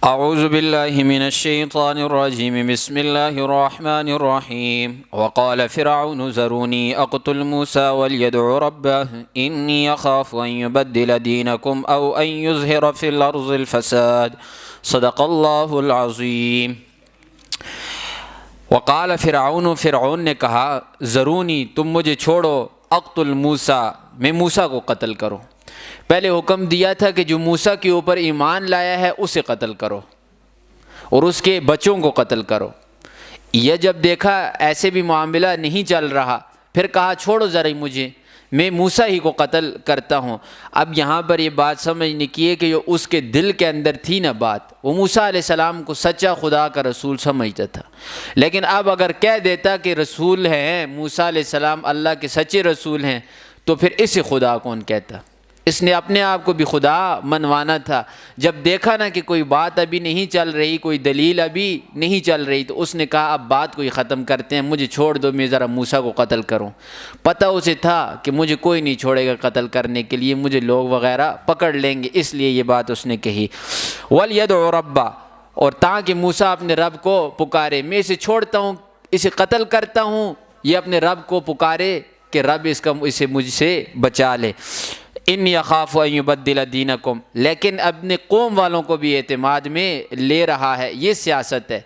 اعوذ باللہ من الشیطان الرجیم بسم اللہ الرحمن الرحیم وقال فرعون ذرونی اقتل موسیٰ ولیدع ربہ انی اخاف ان یبدل دینکم او ان یظہر فی الارض الفساد صدق اللہ العظیم۔ وقال فرعون، فرعون نے کہا، ذرونی تم مجھے چھوڑو، اقتل موسیٰ میں موسیٰ کو قتل کروں۔ پہلے حکم دیا تھا کہ جو موسیٰ کے اوپر ایمان لایا ہے اسے قتل کرو اور اس کے بچوں کو قتل کرو۔ یہ جب دیکھا ایسے بھی معاملہ نہیں چل رہا، پھر کہا چھوڑو ذرا مجھے، میں موسیٰ ہی کو قتل کرتا ہوں۔ اب یہاں پر یہ بات سمجھنے کی ہے کہ جو اس کے دل کے اندر تھی نا بات، وہ موسیٰ علیہ السلام کو سچا خدا کا رسول سمجھتا تھا، لیکن اب اگر کہہ دیتا کہ رسول ہیں موسیٰ علیہ السلام اللہ کے سچے رسول ہیں، تو پھر اسے خدا کون کہتا؟ اس نے اپنے آپ کو بھی خدا منوانا تھا۔ جب دیکھا نا کہ کوئی بات ابھی نہیں چل رہی، کوئی دلیل ابھی نہیں چل رہی، تو اس نے کہا اب بات کو ہی ختم کرتے ہیں، مجھے چھوڑ دو، میں ذرا موسیٰ کو قتل کروں۔ پتہ اسے تھا کہ مجھے کوئی نہیں چھوڑے گا قتل کرنے کے لیے، مجھے لوگ وغیرہ پکڑ لیں گے، اس لیے یہ بات اس نے کہی۔ وَلْيَدْعُ رَبَّهُ، اور تاکہ موسیٰ اپنے رب کو پکارے، میں اسے چھوڑتا ہوں، اسے قتل کرتا ہوں، یہ اپنے رب کو پکارے کہ رب اسے مجھ سے بچا لے۔ انی اخاف ان یبدل دینکم، لیکن اپنے قوم والوں کو بھی اعتماد میں لے رہا ہے۔ یہ سیاست ہے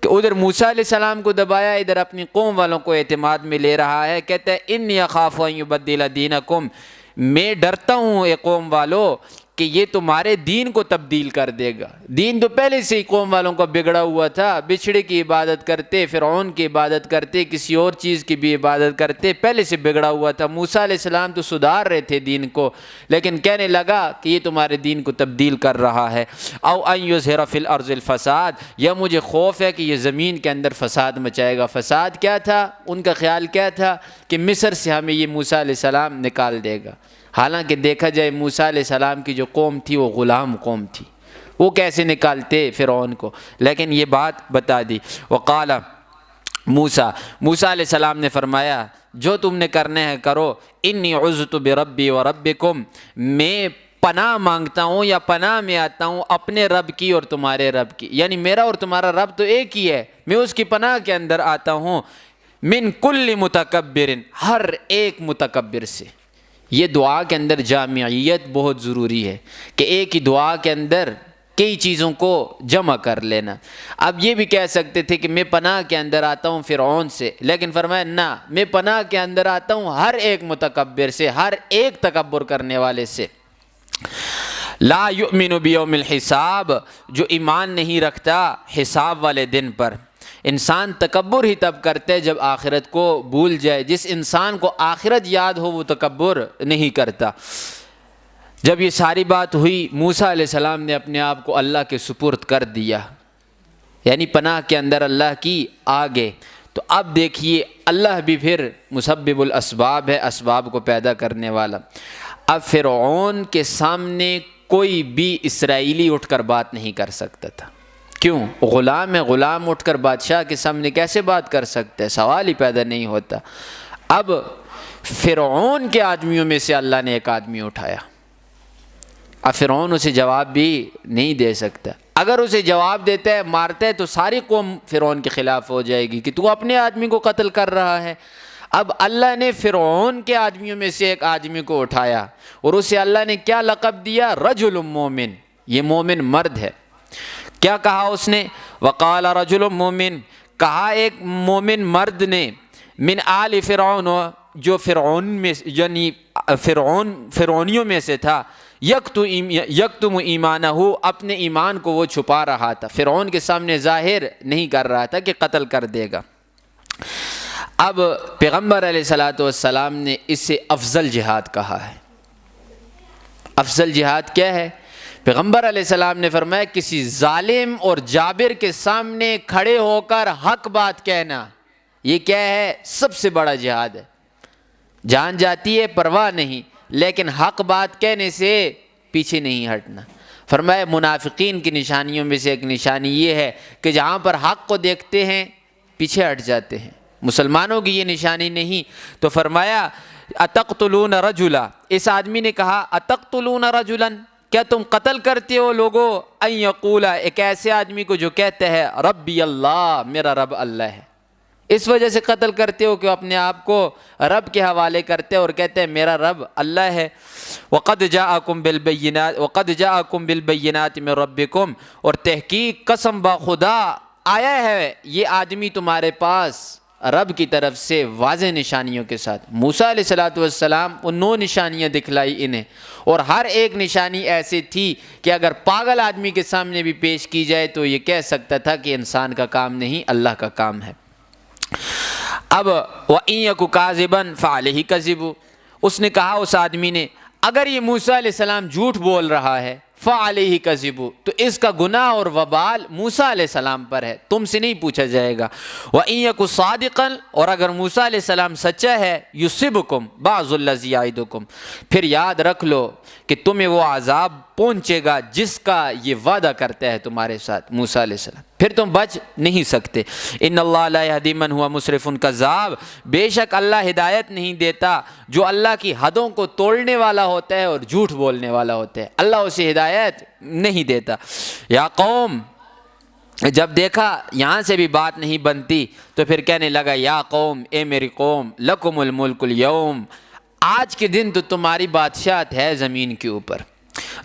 کہ ادھر موسیٰ علیہ السلام کو دبایا، ادھر اپنی قوم والوں کو اعتماد میں لے رہا ہے۔ کہتا ہے انی اخاف ان یبدل دینکم، میں ڈرتا ہوں اے قوم والو کہ یہ تمہارے دین کو تبدیل کر دے گا۔ دین تو پہلے سے ہی قوم والوں کا بگڑا ہوا تھا، بچھڑے کی عبادت کرتے، فرعون کی عبادت کرتے، کسی اور چیز کی بھی عبادت کرتے، پہلے سے بگڑا ہوا تھا۔ موسیٰ علیہ السلام تو سدھار رہے تھے دین کو، لیکن کہنے لگا کہ یہ تمہارے دین کو تبدیل کر رہا ہے۔ او ان یظہر فی الارض الفساد، یا مجھے خوف ہے کہ یہ زمین کے اندر فساد مچائے گا۔ فساد کیا تھا؟ ان کا خیال کیا تھا کہ مصر سے ہمیں یہ موسیٰ علیہ السلام نکال دے گا۔ حالانکہ دیکھا جائے موسیٰ علیہ السلام کی جو قوم تھی وہ غلام قوم تھی، وہ کیسے نکالتے فرعون کو، لیکن یہ بات بتا دی۔ وقال موسیٰ علیہ السلام نے فرمایا جو تم نے کرنا ہے کرو، انی عذت بربی وربکم، میں پناہ مانگتا ہوں یا پناہ میں آتا ہوں اپنے رب کی اور تمہارے رب کی، یعنی میرا اور تمہارا رب تو ایک ہی ہے، میں اس کی پناہ کے اندر آتا ہوں۔ من کل متکبر، ہر ایک متکبر سے۔ یہ دعا کے اندر جامعیت بہت ضروری ہے کہ ایک ہی دعا کے اندر کئی چیزوں کو جمع کر لینا۔ اب یہ بھی کہہ سکتے تھے کہ میں پناہ کے اندر آتا ہوں فرعون سے، لیکن فرمایا نہ، میں پناہ کے اندر آتا ہوں ہر ایک متکبر سے، ہر ایک تکبر کرنے والے سے۔ لا یؤمن بیوم الحساب، جو ایمان نہیں رکھتا حساب والے دن پر۔ انسان تکبر ہی تب کرتا ہے جب آخرت کو بھول جائے۔ جس انسان کو آخرت یاد ہو وہ تکبر نہیں کرتا۔ جب یہ ساری بات ہوئی، موسیٰ علیہ السلام نے اپنے آپ کو اللہ کے سپرد کر دیا، یعنی پناہ کے اندر اللہ کی آگے۔ تو اب دیکھیے اللہ بھی پھر مسبب الاسباب ہے، اسباب کو پیدا کرنے والا۔ اب فرعون کے سامنے کوئی بھی اسرائیلی اٹھ کر بات نہیں کر سکتا تھا۔ کیوں؟ غلام ہے، غلام اٹھ کر بادشاہ کے سامنے کیسے بات کر سکتے ہیں؟ سوال ہی پیدا نہیں ہوتا۔ اب فرعون کے آدمیوں میں سے اللہ نے ایک آدمی اٹھایا۔ اب فرعون اسے جواب بھی نہیں دے سکتا، اگر اسے جواب دیتا ہے، مارتا ہے، تو ساری قوم فرعون کے خلاف ہو جائے گی کہ تو اپنے آدمی کو قتل کر رہا ہے۔ اب اللہ نے فرعون کے آدمیوں میں سے ایک آدمی کو اٹھایا اور اسے اللہ نے کیا لقب دیا؟ رجل مومن، یہ مومن مرد ہے۔ کیا کہا اس نے؟ وقال رجل مومن، کہا ایک مومن مرد نے، من آل فرعون، جو فرعون میں یعنی فرعونیوں میں سے تھا، یکتم ایمانہ، اپنے ایمان کو وہ چھپا رہا تھا، فرعون کے سامنے ظاہر نہیں کر رہا تھا کہ قتل کر دے گا۔ اب پیغمبر علیہ السلام نے اس سے افضل جہاد کہا ہے۔ افضل جہاد کیا ہے؟ پیغمبر علیہ السلام نے فرمایا کسی ظالم اور جابر کے سامنے کھڑے ہو کر حق بات کہنا، یہ کیا ہے؟ سب سے بڑا جہاد ہے۔ جان جاتی ہے پرواہ نہیں، لیکن حق بات کہنے سے پیچھے نہیں ہٹنا۔ فرمایا منافقین کی نشانیوں میں سے ایک نشانی یہ ہے کہ جہاں پر حق کو دیکھتے ہیں پیچھے ہٹ جاتے ہیں، مسلمانوں کی یہ نشانی نہیں۔ تو فرمایا اتقتلون رجلا، اس آدمی نے کہا اتقتلون رجلا، کیا تم قتل کرتے ہو لوگوں، ان یقولا، ایک ایسے آدمی کو جو کہتے ہیں ربی اللہ، میرا رب اللہ ہے، اس وجہ سے قتل کرتے ہو کہ اپنے آپ کو رب کے حوالے کرتے اور کہتے ہیں میرا رب اللہ ہے۔ وقد جاءکم بالبینات، وقد جاءکم بالبینات من ربکم، اور تحقیق قسم با خدا آیا ہے یہ آدمی تمہارے پاس رب کی طرف سے واضح نشانیوں کے ساتھ۔ موسیٰ علیہ السلام وہ 9 نشانیاں دکھلائی انہیں، اور ہر ایک نشانی ایسی تھی کہ اگر پاگل آدمی کے سامنے بھی پیش کی جائے تو یہ کہہ سکتا تھا کہ انسان کا کام نہیں، اللہ کا کام ہے۔ اب وَإِن يَكُ كَاذِبًا فَعَلَيْهِ كَذِبُ، اس نے کہا اس آدمی نے اگر یہ موسیٰ علیہ السلام جھوٹ بول رہا ہے فَعَلَيْهِ كَذِبُ، تو اس کا گناہ اور وبال موسیٰ علیہ السلام پر ہے، تم سے نہیں پوچھا جائے گا۔ وَإِن يَكُ صَادِقًا، اور اگر موسیٰ علیہ السلام سچا ہے يُصِبْكُمْ بَعْضُ الَّذِي يَعِدُكُمْ، پھر یاد رکھ لو کہ تمہیں وہ عذاب پہنچے گا جس کا یہ وعدہ کرتا ہے تمہارے ساتھ موسیٰ علیہ السلام، پھر تم بچ نہیں سکتے۔ ان اللہ لا یہدی من ہوا مسرف کذاب، بے شک اللہ ہدایت نہیں دیتا جو اللہ کی حدوں کو توڑنے والا ہوتا ہے اور جھوٹ بولنے والا ہوتا ہے، اللہ اسے ہدایت نہیں دیتا۔ یا قوم، جب دیکھا یہاں سے بھی بات نہیں بنتی تو پھر کہنے لگا یا قوم، اے میری قوم، لکم الملک اليوم، آج کے دن تو تمہاری بادشاہت ہے زمین کے اوپر،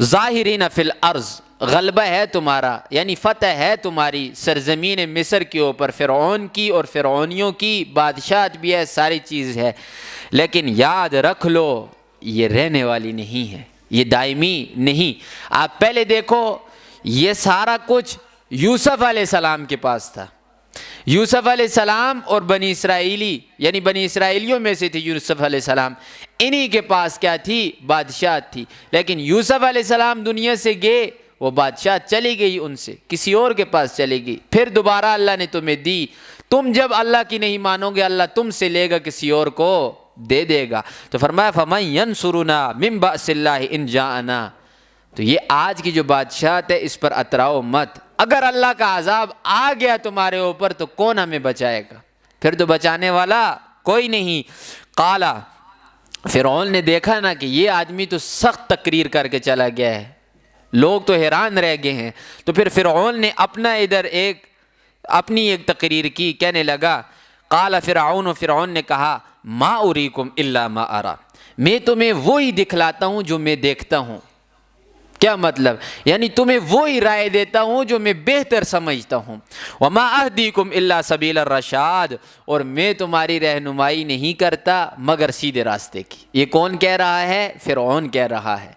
ظاہرین فی الارض، غلبہ ہے تمہارا، یعنی فتح ہے تمہاری سرزمین مصر کے اوپر، فرعون کی اور فرعونیوں کی بادشاہت بھی ہے، ساری چیز ہے، لیکن یاد رکھ لو یہ رہنے والی نہیں ہے، یہ دائمی نہیں۔ آپ پہلے دیکھو یہ سارا کچھ یوسف علیہ السلام کے پاس تھا، یوسف علیہ السلام اور بنی اسرائیلی، یعنی بنی اسرائیلیوں میں سے تھے یوسف علیہ السلام، انہی کے پاس کیا تھی؟ بادشاہت تھی، لیکن یوسف علیہ السلام دنیا سے گئے، وہ بادشاہت چلی گئی ان سے، کسی اور کے پاس چلی گئی، پھر دوبارہ اللہ نے تمہیں دی، تم جب اللہ کی نہیں مانو گے اللہ تم سے لے گا، کسی اور کو دے دے گا۔ تو فرمایا فَمَن يَنْصُرُنَا مِن بَأْسِ اللَّهِ إِن جَاءَنَا، تو یہ آج کی جو بادشاہت ہے اس پر اتراؤ مت، اگر اللہ کا عذاب آ گیا تمہارے اوپر تو کون ہمیں بچائے گا؟ پھر تو بچانے والا کوئی نہیں۔ قالا، فرعون نے دیکھا نا کہ یہ آدمی تو سخت تقریر کر کے چلا گیا ہے، لوگ تو حیران رہ گئے ہیں، تو پھر فرعون نے اپنی ایک تقریر کی، کہنے لگا قال فرعون، فرعون نے کہا ما اریکم الا ما ارا، میں تمہیں وہی دکھلاتا ہوں جو میں دیکھتا ہوں۔ کیا مطلب؟ یعنی تمہیں وہی رائے دیتا ہوں جو میں بہتر سمجھتا ہوں۔ وما اہدیکم الا سبیل الرشاد، اور میں تمہاری رہنمائی نہیں کرتا مگر سیدھے راستے کی۔ یہ کون کہہ رہا ہے؟ فرعون کہہ رہا ہے۔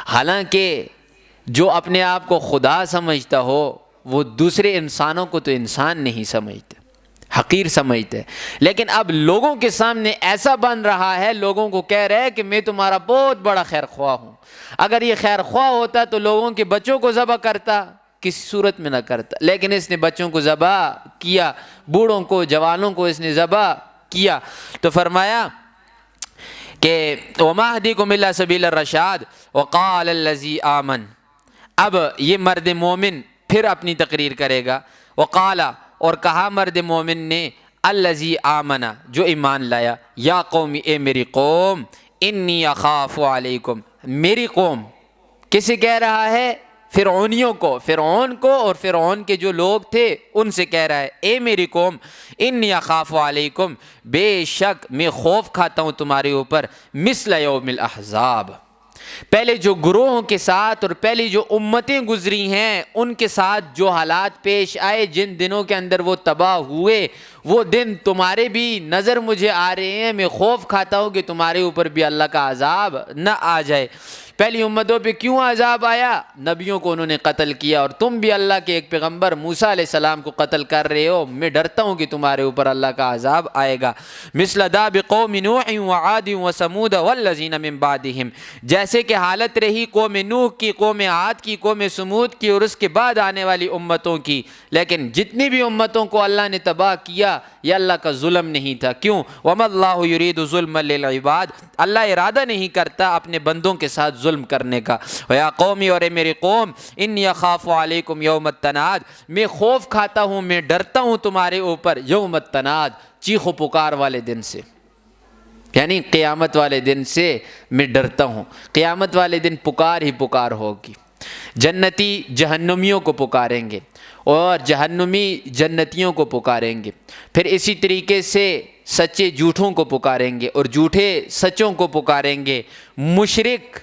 حالانکہ جو اپنے آپ کو خدا سمجھتا ہو وہ دوسرے انسانوں کو تو انسان نہیں سمجھتے، حقیر سمجھتے، لیکن اب لوگوں کے سامنے ایسا بن رہا ہے، لوگوں کو کہہ رہا ہے کہ میں تمہارا بہت بڑا خیر خواہ ہوں۔ اگر یہ خیر خواہ ہوتا تو لوگوں کے بچوں کو ذبح کرتا، کسی صورت میں نہ کرتا، لیکن اس نے بچوں کو ذبح کیا، بوڑھوں کو، جوانوں کو اس نے ذبح کیا۔ تو فرمایا کہ وما اهدیکم الا سبیل الرشاد وقال الذی آمن، اب یہ مرد مومن پھر اپنی تقریر کرے گا۔ وقال، اور کہا مرد مومن نے، الذی آمن، جو ایمان لایا، یا قوم، اے میری قوم، انی اخاف علیکم، میری قوم کسے کہہ رہا ہے؟ فرعونیوں کو، فرعون کو اور فرعون کے جو لوگ تھے ان سے کہہ رہا ہے، اے میری قوم، انی اخاف علیکم، بے شک میں خوف کھاتا ہوں تمہارے اوپر، مثل یوم الاحزاب، پہلے جو گروہوں کے ساتھ اور پہلی جو امتیں گزری ہیں ان کے ساتھ جو حالات پیش آئے، جن دنوں کے اندر وہ تباہ ہوئے، وہ دن تمہارے بھی نظر مجھے آ رہے ہیں، میں خوف کھاتا ہوں کہ تمہارے اوپر بھی اللہ کا عذاب نہ آ جائے۔ پہلی امتوں پہ کیوں عذاب آیا؟ نبیوں کو انہوں نے قتل کیا، اور تم بھی اللہ کے ایک پیغمبر موسیٰ علیہ السلام کو قتل کر رہے ہو، میں ڈرتا ہوں کہ تمہارے اوپر اللہ کا عذاب آئے گا۔ مثل داب قوم نوح وعاد وثمود والذین من بعدہم، جیسے کہ حالت رہی قوم نوح کی، قوم عاد کی، قوم سمود کی اور اس کے بعد آنے والی امتوں کی، لیکن جتنی بھی امتوں کو اللہ نے تباہ کیا یہ اللہ کا ظلم نہیں تھا۔ کیوں؟ وَمَا اللَّهُ يُرِيدُ ظُلْمًا لِلْعِبَادِ، اللہ ارادہ نہیں کرتا اپنے بندوں کے ساتھ ظلم کرنے کا۔ وَيَا قَوْمِ، اور میری قوم، إِنِّي أَخَافُ عَلَيْكُمْ يَوْمَ التَّنَادِ، میں خوف کھاتا ہوں، میں ڈرتا ہوں تمہارے اوپر یوم التناد، چیخ و پکار والے دن سے۔ یعنی قیامت والے دن سے میں ڈرتا ہوں۔ قیامت والے دن پکار ہی پکار ہوگی، جنتی جہنمیوں کو پکاریں گے اور جہنمی جنتیوں کو پکاریں گے، پھر اسی طریقے سے سچے جھوٹوں کو پکاریں گے اور جھوٹے سچوں کو پکاریں گے۔ مشرک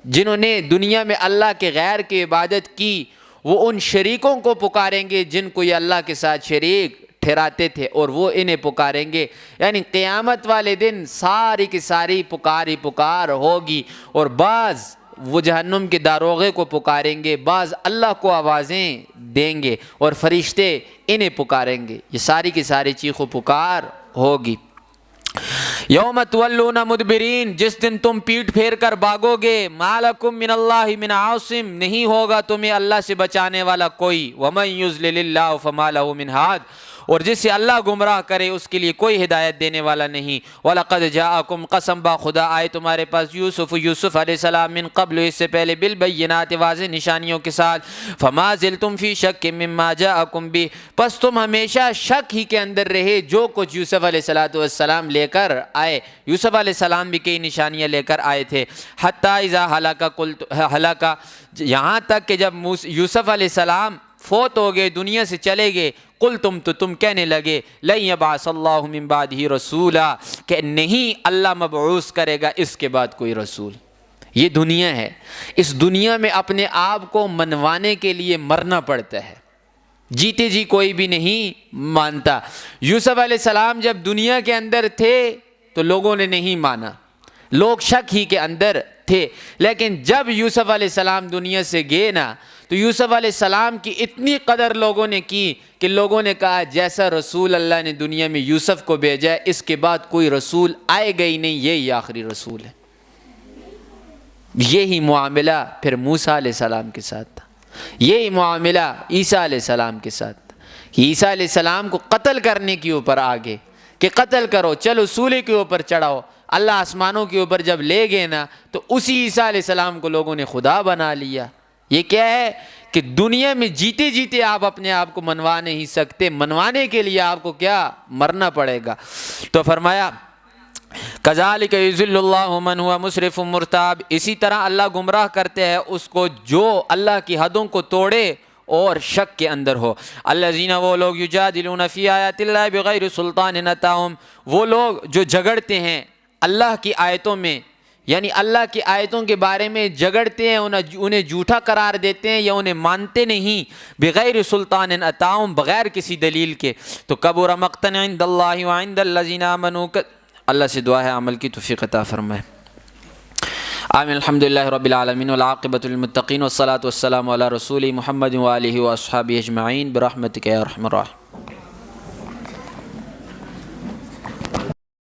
جنہوں نے دنیا میں اللہ کے غیر کی عبادت کی وہ ان شریکوں کو پکاریں گے جن کو یہ اللہ کے ساتھ شریک ٹھہراتے تھے، اور وہ انہیں پکاریں گے۔ یعنی قیامت والے دن ساری کی ساری پکار ہی پکار ہوگی، اور بعض وہ جہنم کے داروغے کو پکاریں گے، بعض اللہ کو آوازیں دیں گے اور فرشتے انہیں پکاریں گے۔ یہ ساری کی ساری چیخ و پکار ہوگی۔ یوم تولون مدبرین، جس دن تم پیٹھ پھیر کر بھاگو گے، ما لکم من اللہ من عاصم، نہیں ہوگا تمہیں اللہ سے بچانے والا کوئی، ومن یضلل اللہ فما لہ من ہاد، اور جس سے اللہ گمراہ کرے اس کے لیے کوئی ہدایت دینے والا نہیں۔ وَلَقَدْ جَاءَكُمْ، قسم با خدا آئے تمہارے پاس یوسف علیہ السلام من قبل، اس سے پہلے بالبینات، واضح نشانیوں کے ساتھ، فما زلتم فی شک مما جاءکم بہ، پس تم ہمیشہ شک ہی کے اندر رہے جو کچھ یوسف علیہ السلام لے کر آئے۔ یوسف علیہ السلام بھی کئی نشانیاں لے کر آئے تھے۔ حتی اذا ہلاک، یہاں تک کہ جب یوسف علیہ السلام فوت ہو گئے، دنیا سے چلے گئے، قلتم، تو تم کہنے لگے، لن یبعث اللہ من بعدہ رسولا، کہ نہیں اللہ مبعوث کرے گا اس کے بعد کوئی رسول۔ یہ دنیا ہے، اس دنیا میں اپنے آپ کو منوانے کے لیے مرنا پڑتا ہے، جیتے جی کوئی بھی نہیں مانتا۔ یوسف علیہ السلام جب دنیا کے اندر تھے تو لوگوں نے نہیں مانا، لوگ شک ہی کے اندر تھے، لیکن جب یوسف علیہ السلام دنیا سے گئے نا تو یوسف علیہ السلام کی اتنی قدر لوگوں نے کی کہ لوگوں نے کہا جیسا رسول اللہ نے دنیا میں یوسف کو بھیجا ہے اس کے بعد کوئی رسول آئے گا ہی نہیں، یہی آخری رسول ہے۔ یہی معاملہ پھر موسیٰ علیہ السلام کے ساتھ تھا، یہی معاملہ عیسیٰ علیہ السلام کے ساتھ تھا کہ عیسیٰ علیہ السلام کو قتل کرنے کے اوپر آگے کہ قتل کرو، چلو سولے کے اوپر چڑھاؤ۔ اللہ آسمانوں کے اوپر جب لے گئے نا تو اسی عیسیٰ علیہ السلام کو لوگوں نے خدا بنا لیا۔ یہ کیا ہے کہ دنیا میں جیتے جیتے آپ اپنے آپ کو منوا نہیں سکتے، منوانے کے لیے آپ کو کیا مرنا پڑے گا۔ تو فرمایا کذالک یضل اللہ من ہوا مسرف مرتاب، اسی طرح اللہ گمراہ کرتے ہیں اس کو جو اللہ کی حدوں کو توڑے اور شک کے اندر ہو۔ الذین، وہ لوگ یجادلون فی آیات اللہ بغیر سلطان اتاہم، وہ لوگ جو جھگڑتے ہیں اللہ کی آیتوں میں، یعنی اللہ کی آیتوں کے بارے میں جھگڑتے ہیں، انہیں جھوٹا قرار دیتے ہیں یا انہیں مانتے نہیں، بغیر سلطان اتاہم، بغیر کسی دلیل کے، تو کبر مقتا عند اللہ وعند الذین آمنوا، اللہ سے دعا ہے عمل کی توفیق عطا فرمائے۔ آمین۔ الحمدللہ رب العالمین والعاقبۃ للمتقین والصلاۃ والسلام علی رسول محمد وآلہ واصحابہ اجمعین برحمتک یا ارحم الراحمین۔